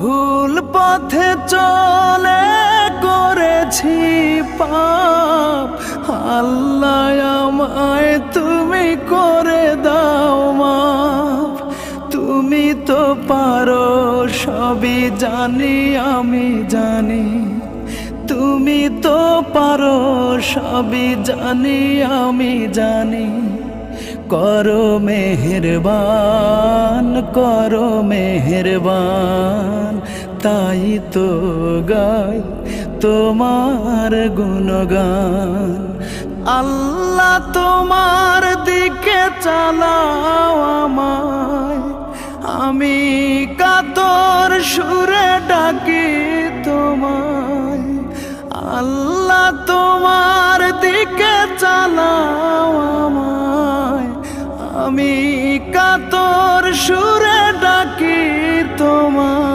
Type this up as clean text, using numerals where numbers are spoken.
ভুল পথে চলে করেছি পাপ, আল্লাহ আমায় তুমি করে দাও মাফ। তুমি তো পারো সবই জানি আমি জানি, তুমি তো পারো সবই জানি আমি জানি। করো মেহেরবান, করো মেহেরবান, তাই তো গাই তোমার গুণগান। আল্লাহ তোমার দিকে চালাও আমায়, আমি কাতর সুরে ডাকি তোমায়। আল্লাহ তোমার দিকে চালাও আমায়, আমি কাতর সুরে ডাকি তোমায়।